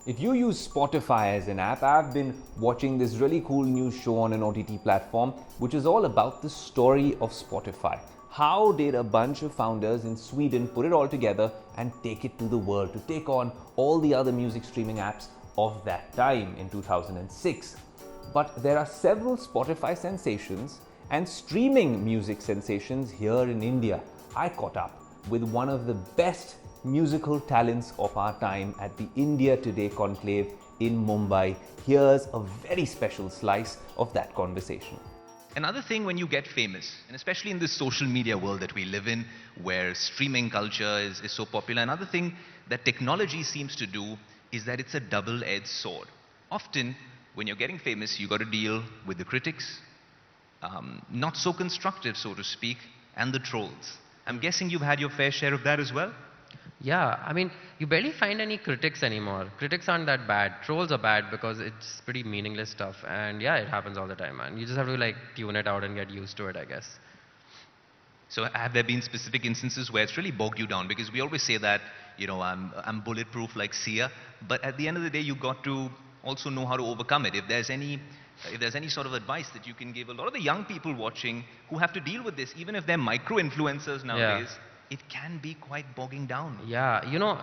If you use Spotify as an app, I've been watching this really cool new show on an OTT platform, which is all about the story of Spotify. How did a bunch of founders in Sweden put it all together and take it to the world, to take on all the other music streaming apps of that time in 2006? But there are several Spotify sensations and streaming music sensations here in India. I caught up with one of the best musical talents of our time at the India Today conclave in Mumbai. Here's a very special slice of that conversation. Another thing when you get famous, and especially in this social media world that we live in, where streaming culture is so popular, another thing that technology seems to do is that it's a double-edged sword. Often, when you're getting famous, you got to deal with the critics, not so constructive, so to speak, and the trolls. I'm guessing you've had your fair share of that as well? Yeah, I mean, you barely find any critics anymore. Critics aren't that bad. Trolls are bad because it's pretty meaningless stuff. And yeah, it happens all the time, man. You just have to like tune it out and get used to it, I guess. So have there been specific instances where it's really bogged you down? Because we always say that, I'm bulletproof like Sia, but at the end of the day, you got to also know how to overcome it. If there's any sort of advice that you can give a lot of the young people watching who have to deal with this, even if they're micro-influencers nowadays, it can be quite bogging down. Yeah,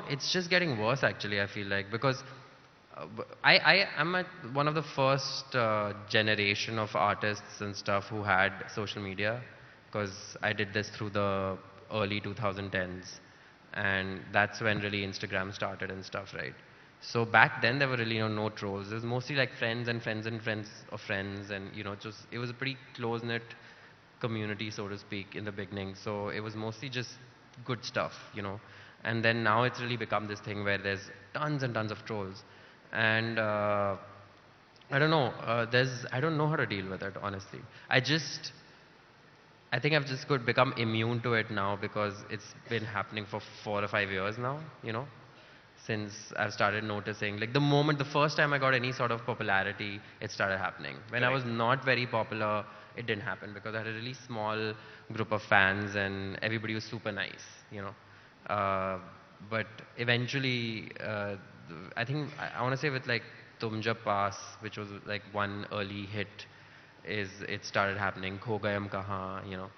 it's just getting worse actually, I feel like, because I'm one of the first generation of artists and stuff who had social media, because I did this through the early 2010s, and that's when really Instagram started and stuff, right? So back then there were really no trolls. It was mostly like friends and friends and friends of friends, and it was a pretty close-knit community, so to speak, in the beginning. So it was mostly just good stuff, and then now it's really become this thing where there's tons and tons of trolls, and I don't know, I don't know how to deal with it, honestly. I think I've just could become immune to it now because it's been happening for 4 or 5 years now, since I've started noticing, like the first time I got any sort of popularity, it started happening. When I was not very popular, it didn't happen because I had a really small group of fans and everybody was super nice, but eventually, I think I want to say with like Tum Jab Paas, which was like one early hit, it started happening. Kho Gayam Kahan,